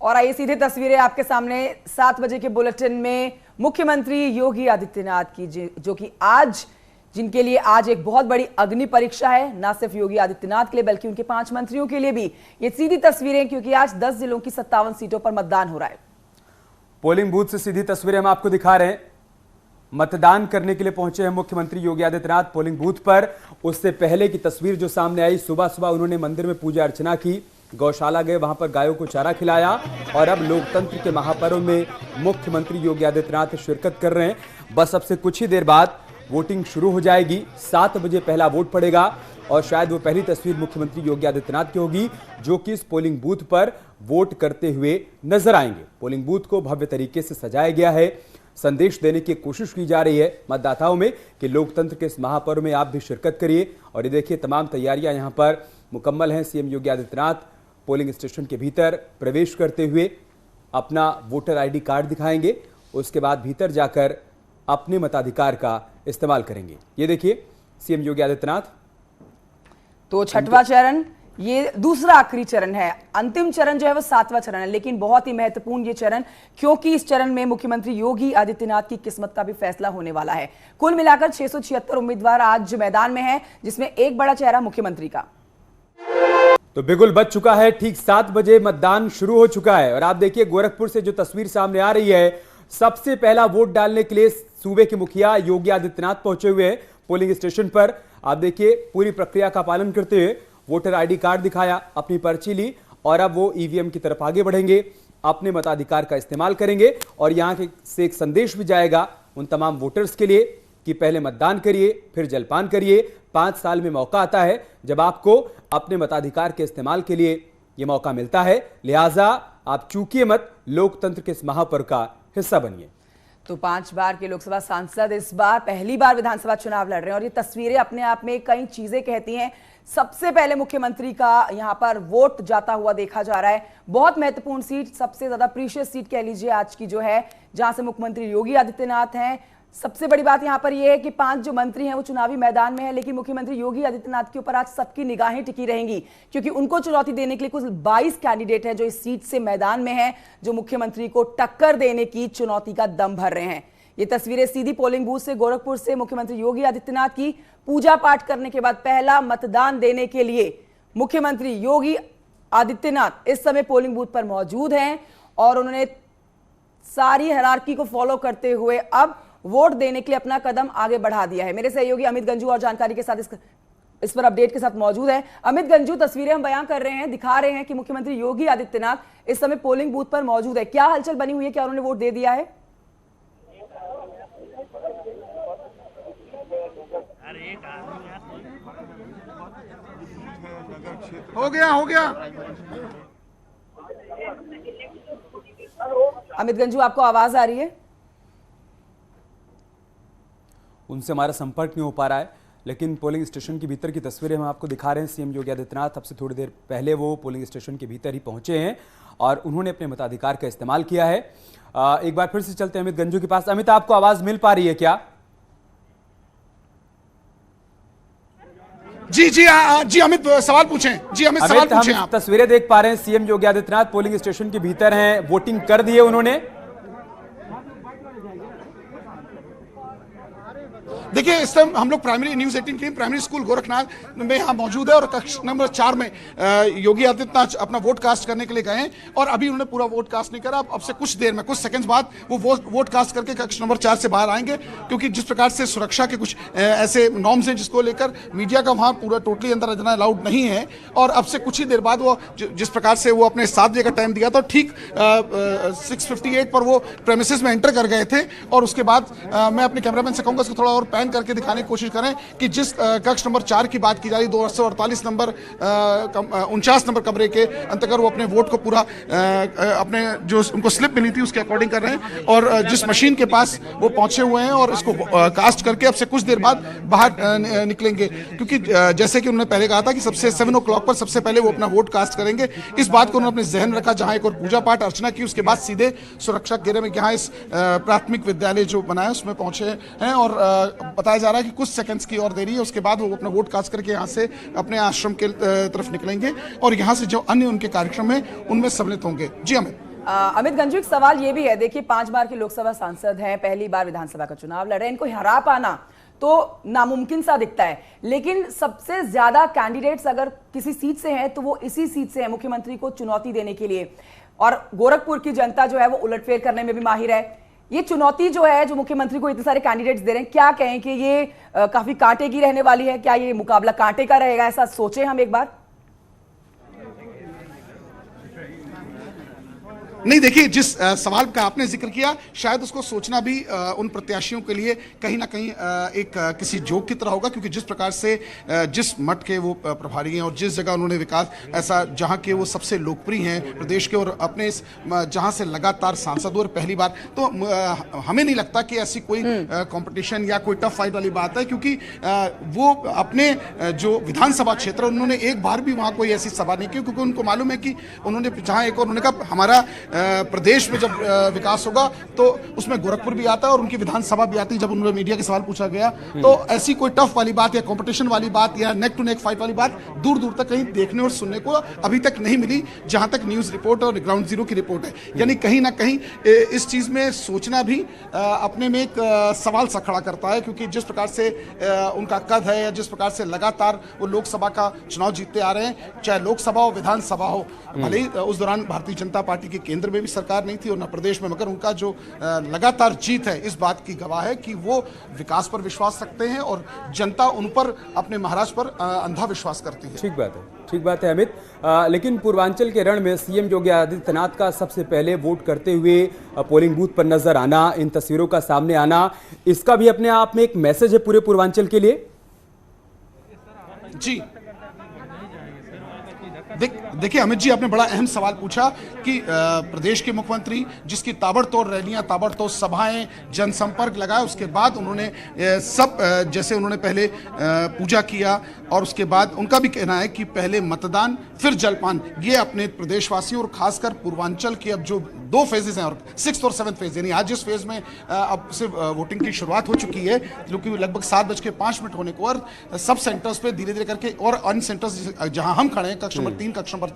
और आइए सीधे तस्वीरें आपके सामने 7 बजे के बुलेटिन में मुख्यमंत्री योगी आदित्यनाथ की, जो कि आज जिनके लिए आज एक बहुत बड़ी अग्नि परीक्षा है, ना सिर्फ योगी आदित्यनाथ के लिए बल्कि उनके 5 मंत्रियों के लिए भी। ये सीधी तस्वीरें, क्योंकि आज 10 जिलों की 57 सीटों पर मतदान हो रहा है। पोलिंग बूथ से सीधी तस्वीरें हम आपको दिखा रहे हैं। मतदान करने के लिए पहुंचे हैं मुख्यमंत्री योगी आदित्यनाथ पोलिंग बूथ पर। उससे पहले की तस्वीर जो सामने आई, सुबह सुबह उन्होंने मंदिर में पूजा अर्चना की, गौशाला गए, वहां पर गायों को चारा खिलाया और अब लोकतंत्र के महापर्व में मुख्यमंत्री योगी आदित्यनाथ शिरकत कर रहे हैं। बस अब से कुछ ही देर बाद वोटिंग शुरू हो जाएगी। 7 बजे पहला वोट पड़ेगा और शायद वो पहली तस्वीर मुख्यमंत्री योगी आदित्यनाथ की होगी जो कि इस पोलिंग बूथ पर वोट करते हुए नजर आएंगे। पोलिंग बूथ को भव्य तरीके से सजाया गया है। संदेश देने की कोशिश की जा रही है मतदाताओं में कि लोकतंत्र के इस महापर्व में आप भी शिरकत करिए। और ये देखिए, तमाम तैयारियां यहां पर मुकम्मल हैं। CM Yogi Adityanath polling station के भीतर प्रवेश करते हुए अपना वोटर आईडी कार्ड दिखाएंगे, उसके बाद भीतर जाकर अपने मताधिकार का इस्तेमाल करेंगे। ये देखिए सीएम योगी आदित्यनाथ। तो छठवां चरण, ये दूसरा आखिरी चरण है। अंतिम चरण जो है वो 7वां चरण है, लेकिन बहुत ही महत्वपूर्ण ये चरण, क्योंकि इस चरण में मुख्यमंत्री योगी आदित्यनाथ की किस्मत का भी फैसला होने वाला है। कुल मिलाकर 676 उम्मीदवार आज मैदान में हैं, जिसमें एक बड़ा चेहरा मुख्यमंत्री का। तो बिगुल बज चुका है, ठीक 7 बजे मतदान शुरू हो चुका है। और आप देखिए गोरखपुर से जो तस्वीर सामने आ रही है, सबसे पहला वोट डालने के लिए सूबे के मुखिया योगी आदित्यनाथ पहुंचे हुए हैं पोलिंग स्टेशन पर। आप देखिए पूरी प्रक्रिया का पालन करते हुए वोटर आईडी कार्ड दिखाया, अपनी पर्ची ली और अब वो ईवीएम की तरफ आगे बढ़ेंगे, अपने मताधिकार का इस्तेमाल करेंगे। और यहां से एक संदेश भी जाएगा उन तमाम वोटर्स के लिए कि पहले मतदान करिए, फिर जलपान करिए। 5 साल में मौका आता है जब आपको अपने मताधिकार के इस्तेमाल के लिए यह मौका मिलता है, लिहाजा आप चूकिए मत, लोकतंत्र के इस महापर्व का हिस्सा बनिए। तो 5 बार के लोकसभा सांसद इस बार पहली बार विधानसभा चुनाव लड़ रहे हैं और ये तस्वीरें अपने आप में कई चीजें कहती हैं। सबसे पहले मुख्यमंत्री का यहां पर वोट जाता हुआ देखा जा रहा है। बहुत महत्वपूर्ण सीट, सबसे ज्यादा प्रीशियस सीट कह लीजिए आज की जो है, जहां से मुख्यमंत्री योगी आदित्यनाथ हैं। सबसे बड़ी बात यहां पर यह है कि 5 जो मंत्री हैं वो चुनावी मैदान में है, लेकिन मुख्यमंत्री योगी आदित्यनाथ के ऊपर आज सबकी निगाहें टिकी रहेंगी, क्योंकि उनको चुनौती देने के लिए कुल 22 कैंडिडेट हैं जो इस सीट से मैदान में हैं, जो मुख्यमंत्री को टक्कर देने की चुनौती का दम भर रहे हैं। ये तस्वीरें सीधी पोलिंग बूथ से गोरखपुर से मुख्यमंत्री योगी आदित्यनाथ की। पूजा पाठ करने के बाद पहला मतदान देने के लिए मुख्यमंत्री योगी आदित्यनाथ इस समय पोलिंग बूथ पर मौजूद हैं और उन्होंने सारी हायरार्की को फॉलो करते हुए अब वोट देने के लिए अपना कदम आगे बढ़ा दिया है। मेरे सहयोगी अमित गंजू और जानकारी के साथ इस पर अपडेट के साथ मौजूद है। अमित गंजू, तस्वीरें हम बयां कर रहे हैं, दिखा रहे हैं कि मुख्यमंत्री योगी आदित्यनाथ इस समय पोलिंग बूथ पर मौजूद है। क्या हलचल बनी हुई है, क्या उन्होंने वोट दे दिया है? हो गया। अमित गंजू, आपको आवाज आ रही है? उनसे हमारा संपर्क नहीं हो पा रहा है, लेकिन पोलिंग स्टेशन के भीतर की तस्वीरें हम आपको दिखा रहे हैं। सीएम योगी आदित्यनाथ अब से थोड़ी देर पहले वो पोलिंग स्टेशन के भीतर ही पहुंचे हैं और उन्होंने अपने मताधिकार का इस्तेमाल किया है। एक बार फिर से चलते हैं अमित गंजू के पास। अमित, आपको आवाज मिल पा रही है क्या? जी अमित, सवाल पूछें। जी अमित, सवाल पूछें आप। तस्वीरें देख पा रहे हैं, CM Yogi Adityanath polling station के भीतर हैं, वोटिंग कर दी है उन्होंने। देखिए, इस टाइम हम लोग primary news 18 team primary school Gorakhnath में यहाँ मौजूद है और कक्ष नंबर 4 में योगी आदित्यनाथ अपना वोट कास्ट करने के लिए गए हैं और अभी उन्होंने पूरा वोट कास्ट नहीं करा। अब से कुछ देर में, कुछ सेकंड्स बाद वो वोट कास्ट करके कक्ष नंबर 4 से बाहर आएंगे, क्योंकि जिस प्रकार से सुरक्षा के कुछ ऐसे नॉर्म्स हैं जिसको लेकर मीडिया का वहाँ पूरा टोटली अंदर जाना अलाउड नहीं है। और अब से कुछ ही देर बाद वो जिस प्रकार से वो अपने 7 बजे का टाइम दिया था, ठीक 6:58 पर वो प्रेमिसेस में एंटर कर गए थे। और उसके बाद मैं अपने कैमरामैन से कहूँगा इसको थोड़ा और पैन करके दिखाने की कोशिश करें कि जिस कक्ष नंबर 4 की बात की जा रही, 248 नंबर 49 नंबर कमरे के अंतर्गत वो अपने वोट को पूरा अपने जो उनको स्लिप मिली थी उसके अकॉर्डिंग कर रहे हैं और जिस मशीन के पास वो पहुंचे हुए हैं और इसको कास्ट करके अब से कुछ देर बाद बाहर निकलेंगे, क्योंकि जैसे कि उन्होंने पहले कहा था कि सबसे 7 o'clock पर सबसे पहले वो अपना वोट कास्ट करेंगे। इस बात को उन्होंने अपने जहन रखा। जहां एक और पूजा पाठ अर्चना की, उसके बाद सीधे सुरक्षा घेरे में यहाँ इस प्राथमिक विद्यालय जो बनाया उसमें पहुंचे हैं और बताया जा रहा है कि कुछ सेकंड्स की और देरी है, उसके बाद वो अपना वोट कास्ट करके यहाँ से अपने आश्रम के तरफ निकलेंगे और यहाँ से जो अन्य उनके कार्यक्रम है उनमें सम्मिलित होंगे। जी अमित। अमित गंजू, एक सवाल ये भी है, देखिए 5 बार के लोकसभा सांसद हैं, पहली बार विधानसभा का चुनाव लड़ रहे हैं, इनको हरा पाना तो नामुमकिन सा दिखता है, लेकिन सबसे ज्यादा कैंडिडेट्स अगर किसी सीट से हैं तो वो इसी सीट से है मुख्यमंत्री को चुनौती देने के लिए। और गोरखपुर की जनता जो है वो उलटफेर करने में भी माहिर है। ये चुनौती जो है, जो मुख्यमंत्री को इतने सारे कैंडिडेट्स दे रहे हैं, क्या कहें कि ये काफी कांटे की रहने वाली है? क्या ये मुकाबला कांटे का रहेगा, ऐसा सोचें हम एक बार? नहीं, देखिए, जिस सवाल का आपने जिक्र किया, शायद उसको सोचना भी उन प्रत्याशियों के लिए कहीं ना कहीं एक किसी जोक की तरह होगा, क्योंकि जिस प्रकार से जिस मठ के वो प्रभारी हैं और जिस जगह उन्होंने विकास ऐसा, जहां के वो सबसे लोकप्रिय हैं प्रदेश के, और अपने जहां से लगातार सांसद हुए पहली बार, तो हमें नहीं लगता कि ऐसी कोई कंपटीशन या कोई टफ फाइट वाली बात है, क्योंकि वो अपने जो विधानसभा क्षेत्र, उन्होंने एक बार भी वहां कोई ऐसी सभा नहीं की, क्योंकि उनको मालूम है कि उन्होंने जहां एक और उन्होंने कहा हमारा प्रदेश में जब विकास होगा तो उसमें गोरखपुर भी आता है और उनकी विधानसभा भी आती है। जब उन्होंने मीडिया के सवाल पूछा गया तो ऐसी कोई टफ वाली बात या कंपटीशन वाली बात या नेक टू नेक फाइट वाली बात दूर दूर तक कहीं देखने और सुनने को अभी तक नहीं मिली, जहां तक न्यूज रिपोर्ट और ग्राउंड जीरो की रिपोर्ट है। यानी कहीं ना कहीं इस चीज में सोचना भी अपने में एक सवाल सा खड़ा करता है, क्योंकि जिस प्रकार से उनका कद है या जिस प्रकार से लगातार वो लोकसभा का चुनाव जीतते आ रहे हैं, चाहे लोकसभा हो विधानसभा हो, भले ही उस दौरान भारतीय जनता पार्टी के केंद्र में भी सरकार नहीं थी और न प्रदेश में, मगर उनका जो लगातार जीत है इस बात की गवाह है कि वो विकास पर विश्वास रखते हैं और जनता उन पर, अपने महाराज पर अंधा विश्वास करती है। ठीक बात है अमित। लेकिन पूर्वांचल के रण में सीएम योगी आदित्यनाथ का सबसे पहले वोट करते हुए पोलिंग बूथ पर नजर आना, इन तस्वीरों का सामने आना, इसका भी अपने आप में एक मैसेज है पूरे पूर्वांचल के लिए। जी देखिए अमित जी, आपने बड़ा अहम सवाल पूछा कि प्रदेश के मुख्यमंत्री जिसकी ताबड़तोड़ रैलियां, ताबड़तोड़ सभाएं, जनसंपर्क लगाया, उसके बाद उन्होंने सब जैसे उन्होंने पहले पूजा किया और उसके बाद उनका भी कहना है कि पहले मतदान फिर जलपान, ये अपने प्रदेशवासियों और खासकर पूर्वांचल के अब जो 2 फेजेस हैं और 6th और 7th फेज, यानी आज जिस फेज में अब से वोटिंग की शुरुआत हो चुकी है, जो कि लगभग 7:05 होने को, और सब सेंटर्स पे धीरे धीरे करके, और अन्य सेंटर्स जहां हम खड़े हैं, कक्ष नंबर 3, कक्ष नंबर 4,